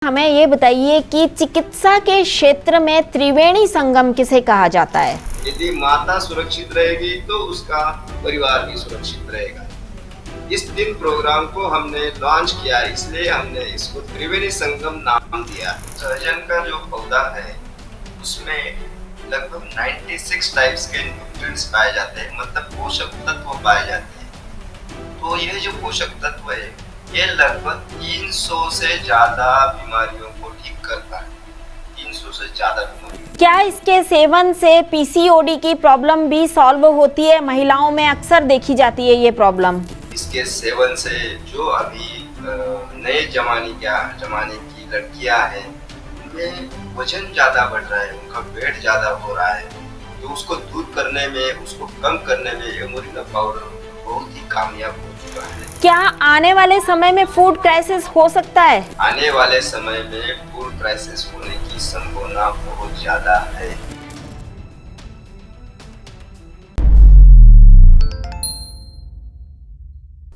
हमें ये बताइए कि चिकित्सा के क्षेत्र में त्रिवेणी संगम किसे कहा जाता है? यदि माता सुरक्षित रहेगी तो उसका परिवार भी सुरक्षित रहेगा। इस दिन प्रोग्राम को हमने लॉन्च किया, इसलिए हमने इसको त्रिवेणी संगम नाम दिया। सहजन का जो पौधा है उसमें लगभग 96 टाइप्स के न्यूट्रिएंट्स पाए जाते हैं, मतलब पोषक तत्व पाए जाते हैं। तो ये जो पोषक तत्व है ये लगभग 300 से ज्यादा बीमारियों को ठीक करता है। 300 से ज्यादा बीमारियों। क्या इसके सेवन से पीसीओडी की प्रॉब्लम भी सॉल्व होती है? महिलाओं में अक्सर देखी जाती है ये प्रॉब्लम। इसके सेवन से जो अभी नए जमाने की लड़कियां हैं उनमें वजन ज्यादा बढ़ रहा है, उनका वेट ज्यादा हो रहा है, तो उसको दूर करने में, उसको कम करने में ये मोरिंगा पाउडर बहुत ही कामयाब हो चुका है। क्या आने वाले समय में फूड क्राइसिस हो सकता है? आने वाले समय में फूड क्राइसिस होने की संभावना बहुत ज्यादा है।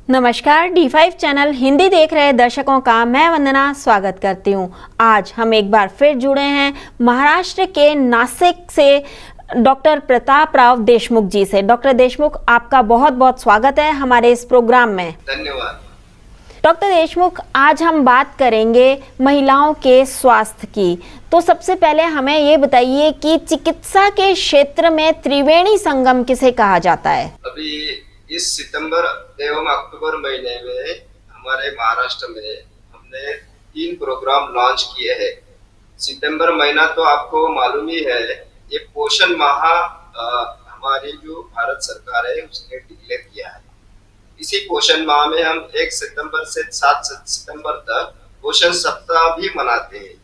नमस्कार, D5 चैनल हिंदी देख रहे दर्शकों का मैं वंदना स्वागत करती हूँ। आज हम एक बार फिर जुड़े हैं महाराष्ट्र के नासिक से डॉक्टर प्रताप राव देशमुख जी से। डॉक्टर देशमुख, आपका बहुत बहुत स्वागत है हमारे इस प्रोग्राम में। धन्यवाद। डॉक्टर देशमुख, आज हम बात करेंगे महिलाओं के स्वास्थ्य की। तो सबसे पहले हमें ये बताइए कि चिकित्सा के क्षेत्र में त्रिवेणी संगम किसे कहा जाता है? अभी इस सितंबर एवं अक्टूबर महीने में हमारे महाराष्ट्र में हमने 3 प्रोग्राम लॉन्च किए हैं। सितंबर महीना तो आपको मालूम ही है, ये पोषण माह हमारी जो भारत सरकार है उसने डिक्लेयर किया है। इसी पोषण माह में हम 1 सितंबर से 7 सितंबर तक पोषण सप्ताह भी मनाते हैं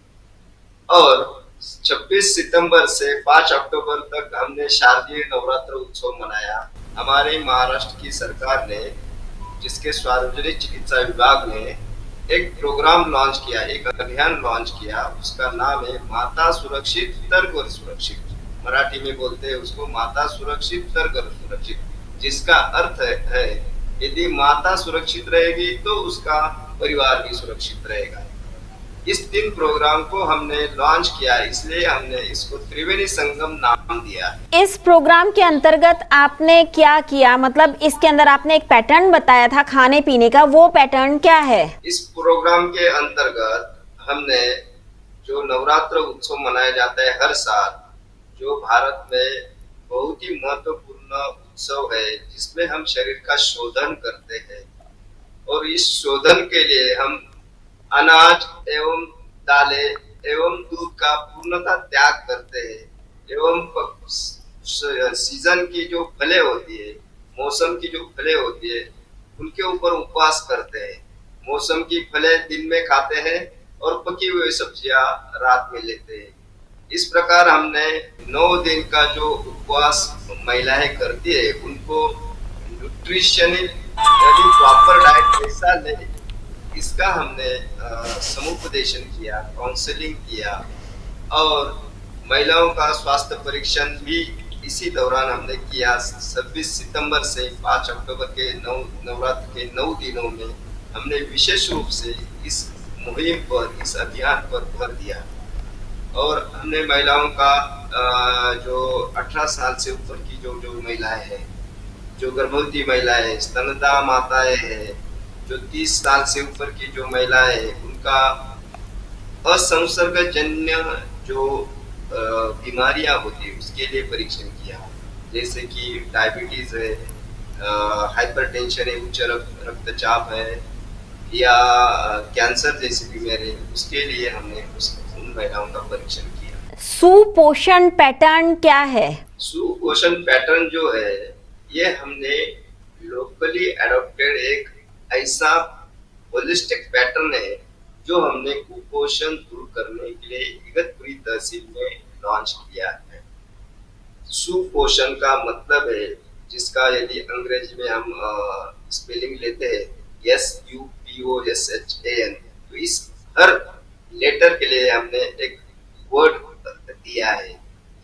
और 26 सितंबर से 5 अक्टूबर तक हमने शारदीय नवरात्र उत्सव मनाया। हमारे महाराष्ट्र की सरकार ने, जिसके सार्वजनिक चिकित्सा विभाग ने एक प्रोग्राम लॉन्च किया, एक अभियान लॉन्च किया, उसका नाम है माता सुरक्षित तर घर सुरक्षित। मराठी में बोलते हैं उसको माता सुरक्षित तर घर सुरक्षित, जिसका अर्थ है यदि माता सुरक्षित रहेगी तो उसका परिवार भी सुरक्षित रहेगा। इस दिन प्रोग्राम को हमने लॉन्च किया, इसलिए हमने इसको त्रिवेणी संगम नाम दिया। इस प्रोग्राम के अंतर्गत आपने क्या किया? मतलब इसके अंदर आपने एक पैटर्न बताया था खाने पीने का, वो पैटर्न क्या है? इस प्रोग्राम के अंतर्गत हमने जो नवरात्र उत्सव मनाया जाता है हर साल, जो भारत में बहुत ही महत्वपूर्ण उत्सव है, जिसमें हम शरीर का शोधन करते हैं और इस शोधन के लिए हम अनाज एवं दालें एवं दूध का पूर्णतः त्याग करते हैं एवं सीजन की जो फलें होती है, मौसम की जो फलें होती है, उनके ऊपर उपवास करते हैं। मौसम की फलें दिन में खाते हैं और पकी हुई सब्जियां रात में लेते हैं। इस प्रकार हमने 9 दिन का जो उपवास महिलाएं करती है उनको न्यूट्रिशनल यानी प्रॉपर डाइट कैसा ले, इसका हमने समुपदेशन किया, काउंसलिंग किया और महिलाओं का स्वास्थ्य परीक्षण भी इसी दौरान हमने किया। 26 सितंबर से 5 अक्टूबर के नवरात्र के 9 दिनों में हमने विशेष रूप से इस मुहिम पर, इस अभियान पर भर दिया और हमने महिलाओं का जो 18 साल से ऊपर की जो महिलाएं हैं, जो गर्भवती महिलाएं हैं, स्तनदा माताएं हैं, जो 30 साल से ऊपर की जो महिलाएं हैं, उनका असंसर्गजन्य जो बीमारियां होती है उसके लिए परीक्षण किया, जैसे कि डायबिटीज है, हाइपरटेंशन है, उच्च रक्तचाप है या कैंसर जैसी बीमारी, उसके लिए हमने उन महिलाओं का परीक्षण किया। सुपोषण पैटर्न क्या है? सुपोषण पैटर्न जो है ये हमने लोकली एडॉप्टेड एक ऐसा होलिस्टिक पैटर्न है जो हमने कुपोषण दूर करने के लिए इगतपुरी तहसील में लॉन्च किया है। सुपोषण का मतलब है, जिसका यदि अंग्रेजी में हम स्पेलिंग लेते हैं SUPOSHAN, तो इस हर लेटर के लिए हमने एक वर्ड दिया है।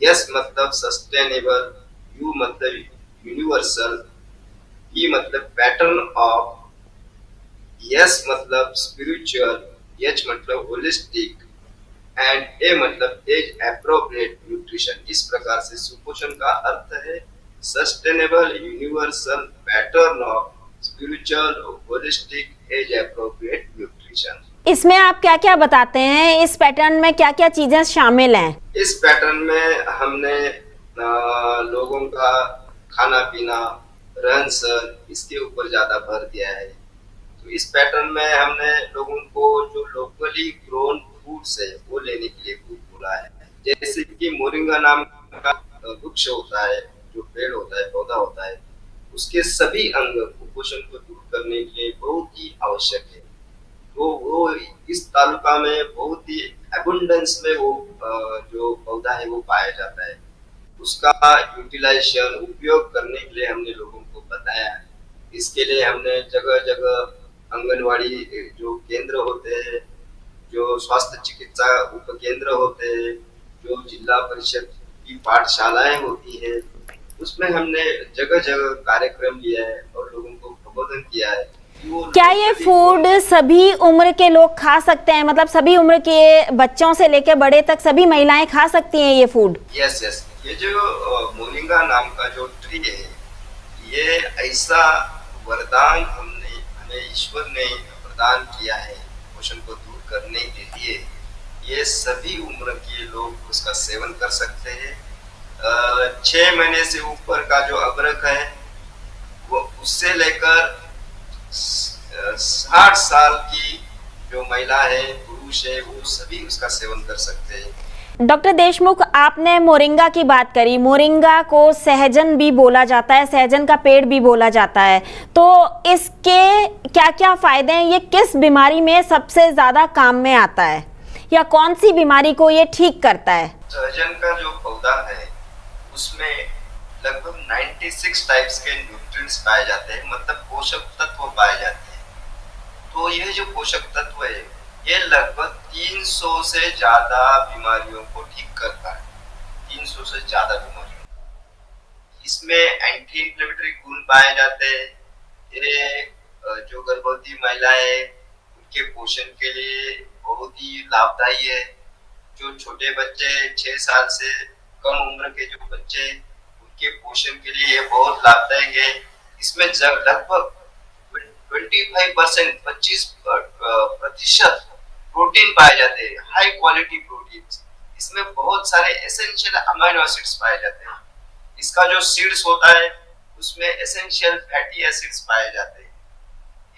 यस मतलब सस्टेनेबल, यू मतलब यूनिवर्सल, ई मतलब पैटर्न ऑफ, यस मतलब स्पिरिचुअल, एच मतलब होलिस्टिक एंड ए मतलब एज एप्रोप्रिएट न्यूट्रिशन। इस प्रकार से सुपोषण का अर्थ है sustainable universal pattern of spiritual holistic age appropriate nutrition. इसमें आप क्या क्या बताते हैं, इस पैटर्न में क्या क्या चीजें शामिल हैं? इस पैटर्न में हमने लोगों का खाना पीना रहन सहन इसके ऊपर ज्यादा भर दिया है। तो इस पैटर्न में हमने लोगों को जो लोकली ग्रोन फूड्स है वो लेने के लिए खूब बोला है। जैसे कि मोरिंगा नाम का वृक्ष होता है, जो पेड़ होता है, पौधा होता है, उसके सभी अंग कुपोषण को दूर करने के लिए बहुत ही आवश्यक है। तो वो इस तालुका में बहुत ही एबुंडेंस में वो जो पौधा है वो पाया जाता है। उसका यूटिलाइजेशन उपयोग करने के लिए हमने लोगों को बताया है। इसके लिए हमने जगह जगह आंगनवाड़ी जो केंद्र होते हैं, जो स्वास्थ्य चिकित्सा उप केंद्र होते हैं, जो जिला परिषद की पाठशालाएं होती है, उसमें हमने जगह जगह कार्यक्रम लिया है और लोगों को प्रबोधन किया है। क्या ये फूड सभी उम्र के लोग खा सकते हैं? मतलब सभी उम्र के बच्चों से लेकर बड़े तक सभी महिलाएं खा सकती हैं ये फूड? यस यस, ये जो मोरिंगा नाम का जो ट्री है, ये ऐसा वरदान हमें ईश्वर ने प्रदान किया है पोषण को दूर करने के लिए। ये सभी उम्र के लोग उसका सेवन कर सकते हैं। 6 महीने से ऊपर का जो अबरक है वो उससे लेकर 60 साल की जो महिला है, पुरुष है, वो सभी उसका सेवन कर सकते हैं। डॉक्टर देशमुख, आपने मोरिंगा की बात करी। मोरिंगा को सहजन भी बोला जाता है, सहजन का पेड़ भी बोला जाता है। तो इसके क्या क्या फायदे हैं? ये किस बीमारी में सबसे ज्यादा काम में आता है या कौन सी बीमारी को ये ठीक करता है? सहजन का जो पौधा है उसमें लगभग 96 टाइप्स के न्यूट्रिएंट्स पाए जाते हैं, मतलब पोषक तत्व पाए जाते हैं। तो ये जो पोषक तत्व है ये लगभग 300 से ज्यादा बीमारियों को ठीक करता है। 300 से ज्यादा बीमारियों, इसमें एंटी इंफ्लेमेटरी गुण पाए जाते हैं। ये जो गर्भवती महिलाएं उनके पोषण के लिए बहुत ही लाभदायी है। जो छोटे बच्चे 6 साल से कम उम्र के जो बच्चे, उनके पोषण के लिए ये बहुत लाभदायक है। इसमें लगभग 25% प्रोटीन पाए जाते हैं, हाई क्वालिटी प्रोटीन। इसमें बहुत सारे एसेंशियल अमीनो एसिड्स पाए जाते हैं। इसका जो सीड्स होता है उसमें एसेंशियल फैटी एसिड्स पाए जाते हैं।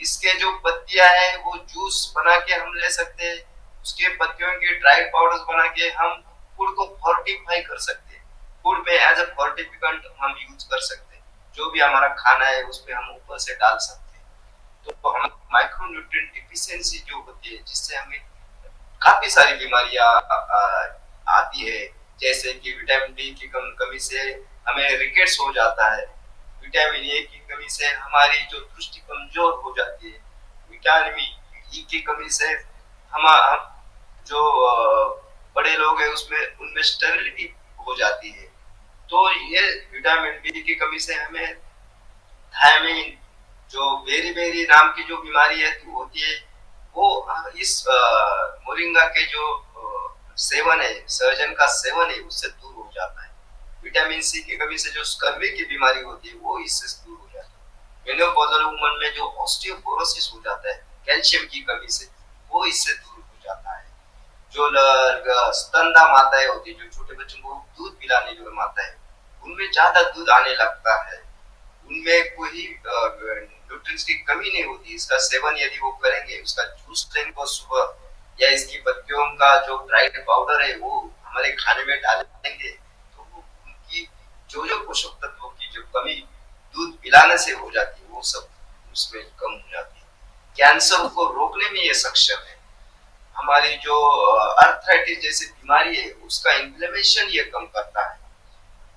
इसके जो पत्तियां हैं वो जूस बना के हम ले सकते हैं। उसके पत्तियों के ड्राई पाउडर्स बना के हम फूड को फोर्टिफाई कर सकते हैं। फूड में एज अ फोर्टिफिकेंट हम यूज कर सकते हैं। जो भी हमारा खाना है उसमें हम ऊपर से डाल सकते हैं। तो हम माइक्रोन्यूट्रिएंट डिफिशियंसी जो होती है, जिससे हमें काफी सारी बीमारियां आती है, जैसे कि विटामिन डी की कमी से हमें रिकेट्स हो जाता है। विटामिन ए की कमी से हमारी जो दृष्टि कमजोर हो जाती है। विटामिन ई की कमी से हम जो बड़े लोग हैं उसमें उनमें स्टेरिलिटी हो जाती है। तो ये विटामिन बी की कमी से हमें थायमिन, जो बेरी नाम की जो बीमारी है होती है, वो इस मोरिंगा के जो सेवन है, सहजन का सेवन है, उससे दूर हो जाता है। विटामिन सी की कमी से जो स्कर्वी की बीमारी होती है वो इससे दूर हो जाती है। मेनोपॉजल वुमन में जो ऑस्टियोपोरोसिस हो जाता है कैल्शियम की कमी से, वो इससे दूर हो जाता है। जो स्तनदा माताएं होती है, जो छोटे बच्चों को दूध पिलाने जो माताएं, उनमें ज्यादा दूध आने लगता है, उनमें कोई न्यूट्रिएंट्स की कमी नहीं होती। इसका सेवन यदि वो करेंगे, उसका जूस लेंगे सुबह, या इसकी पत्तियों का जो ड्राइड पाउडर है वो हमारे खाने में डालेंगे, तो उनकी जो पोषक तत्वों की जो कमी दूध पिलाने से हो जाती है वो सब उसमें कम हो जाती है। कैंसर को रोकने में ये सक्षम है। हमारी जो अर्थराइटिस जैसी बीमारी है उसका इन्फ्लेमेशन ये कम करता है।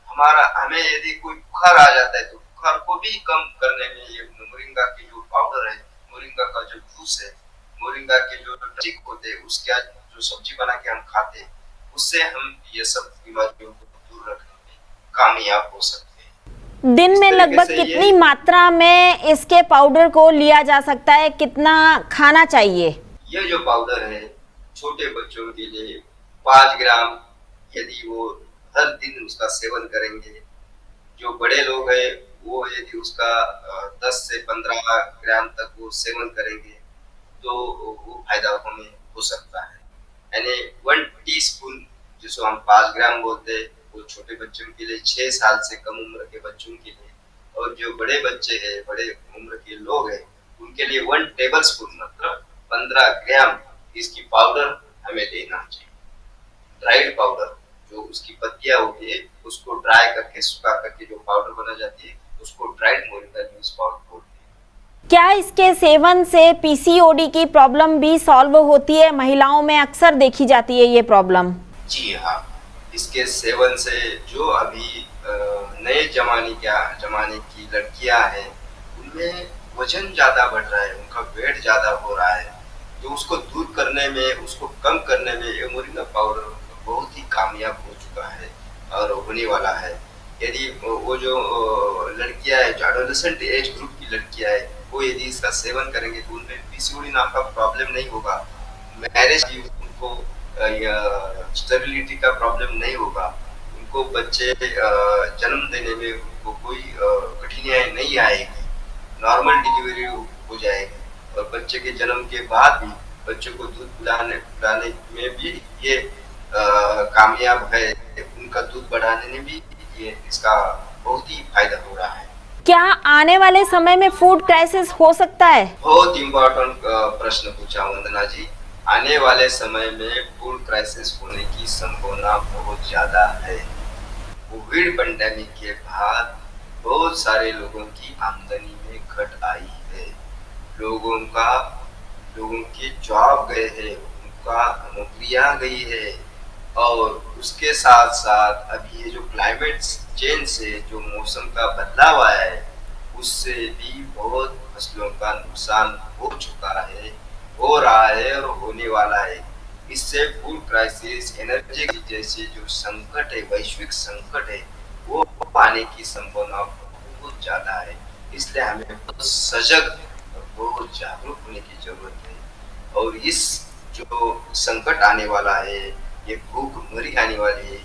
हमें यदि कोई बुखार आ जाता है तो बुखार को भी कम करने में ये मोरिंगा की जो पाउडर है, मोरिंगा का जो जूस है, मोरिंगा के जो टिक होते हैं, उसका जो सब्जी बना के हम खाते हैं, उससे हम ये सब बीमारियों को दूर रखने में कामयाब हो सकते हैं। दिन में लगभग कितनी मात्रा में इसके पाउडर को लिया जा सकता है, कितना खाना चाहिए? यह जो पाउडर है छोटे बच्चों के लिए 5 ग्राम यदि वो हर दिन उसका सेवन करेंगे, जो बड़े लोग हैं वो यदि उसका 10 से 15 ग्राम तक वो सेवन करेंगे तो वो फायदा हमें हो सकता है। यानी 1 टीस्पून जिसको हम 5 ग्राम बोलते हैं वो छोटे बच्चों के लिए, 6 साल से कम उम्र के बच्चों के लिए, और जो बड़े बच्चे हैं, बड़े उम्र के लोग हैं, उनके लिए 1 टेबल स्पून मतलब 15 ग्राम इसकी पाउडर हमें लेना चाहिए। ड्राइड पाउडर, जो उसकी पत्तियां होती है उसको ड्राई करके सुखा करके जो पाउडर बना जाती है उसको ड्राइड मोरिंगा लीव्स पाउडर बोलते हैं। क्या इसके सेवन से पीसीओडी की प्रॉब्लम भी सॉल्व होती है? महिलाओं में अक्सर देखी जाती है ये प्रॉब्लम। जी हाँ, इसके सेवन से जो अभी नए जमाने की लड़कियां हैं उनमें वजन ज्यादा बढ़ रहा है, उनका वेट ज्यादा हो रहा है, तो उसको दूर करने में, उसको कम करने में ये मोरिंगा पाउडर बहुत ही कामयाब हो चुका है और होने वाला है। यदि वो जो लड़कियां है, जो एडोलेसेंट एज ग्रुप की लड़कियां है, वो यदि इसका सेवन करेंगे तो उनमें पीसीओडी नाम का प्रॉब्लम नहीं होगा, मैरिज की उनको स्टेबिलिटी का प्रॉब्लम नहीं होगा, उनको बच्चे जन्म देने में उनको कोई कठिनाई नहीं आएगी, नॉर्मल डिलीवरी हो जाएगी, और बच्चे के जन्म के बाद भी बच्चों को दूध पिलाने में भी ये कामयाब है, उनका दूध बढ़ाने में भी ये इसका बहुत ही फायदा हो रहा है। क्या आने वाले समय में फूड क्राइसिस हो सकता है? बहुत इम्पोर्टेंट प्रश्न पूछा वंदना जी। आने वाले समय में फूड क्राइसिस होने की संभावना बहुत ज्यादा है। कोविड पैंडेमिक के बाद बहुत सारे लोगों की आमदनी में घट आई है, लोगों के जॉब गए हैं, उनका नौकरियां गई है, और उसके साथ साथ अभी ये जो क्लाइमेट चेंज से जो मौसम का बदलाव आया है उससे भी बहुत फसलों का नुकसान हो चुका है, हो रहा है और होने वाला है। इससे फूड क्राइसिस, एनर्जी जैसे जो संकट है, वैश्विक संकट है, वो आने की संभावना बहुत ज्यादा है। इसलिए हमें बहुत सजग और बहुत जागरूक होने की जरूरत है, और इस जो संकट आने वाला है, ये भूखमरी आने वाली है,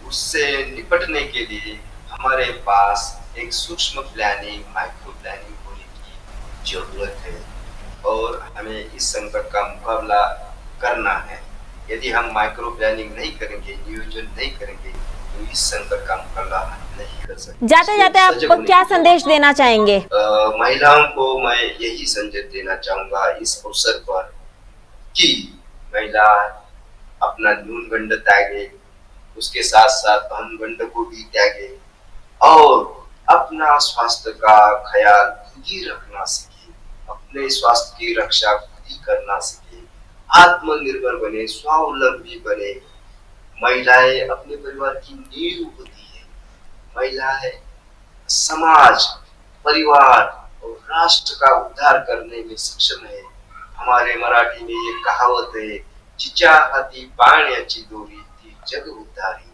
उससे निपटने के लिए हमारे पास एक सूक्ष्म प्लानिंग, माइक्रो प्लानिंग होने की जरूरत है, और हमें इस संकट का मुकाबला करना है। यदि हम माइक्रो प्लानिंग नहीं करेंगे, नियोजन नहीं करेंगे, तो इस संकट का मुकाबला नहीं कर सकते। जाते जाते आप क्या संदेश देना चाहेंगे? महिलाओं को मैं यही संदेश देना चाहूंगा इस अवसर पर कि महिला अपना न्यूनगंड त्यागे, उसके साथ साथ भानुगंड को भी त्यागे, और अपना स्वास्थ्य का ख्याल खुद ही रखना सीखे, अपने स्वास्थ्य की रक्षा खुद ही करना सीखे, आत्मनिर्भर बने, स्वावलंबी बने। महिलाएं अपने परिवार की नींव होती है, महिलाएं समाज, परिवार और राष्ट्र का उद्धार करने में सक्षम है। हमारे मराठी में ये कहावत है, जिच्या हाती पाण्याची दोरी ती जग उद्धारी।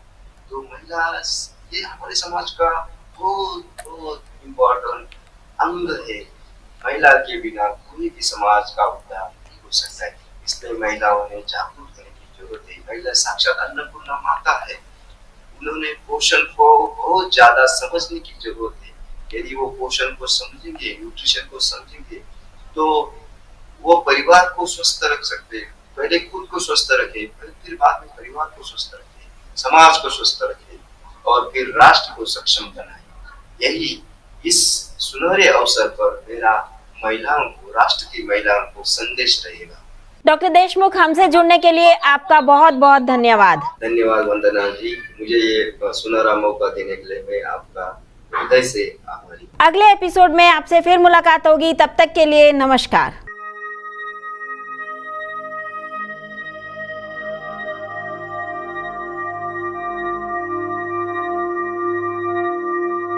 तो महिला ये हमारे समाज का बहुत इम्पोर्टेंट अंग है। महिला के बिना कोई भी समाज का उद्धार नहीं हो सकता है, इसलिए महिलाओं ने जागरूक होने की जरूरत है। महिला साक्षात अन्नपूर्णा माता है, उन्होंने पोषण को बहुत ज्यादा समझने की जरूरत है। यदि वो पोषण को समझेंगे, न्यूट्रिशन को समझेंगे, तो वो परिवार को स्वस्थ रख सकते हैं। पहले खुद को स्वस्थ रखे, फिर बाद में परिवार को स्वस्थ रखे, समाज को स्वस्थ रखे, और फिर राष्ट्र को सक्षम बनाए। यही इस सुनहरे अवसर पर मेरा महिलाओं को, राष्ट्र की महिलाओं को संदेश रहेगा। डॉक्टर देशमुख, हमसे जुड़ने के लिए आपका बहुत बहुत धन्यवाद। धन्यवाद वंदना जी, मुझे ये सुनहरा मौका देने के लिए मैं आपका हृदय से आभारी। अगले एपिसोड में आपसे फिर मुलाकात होगी, तब तक के लिए नमस्कार।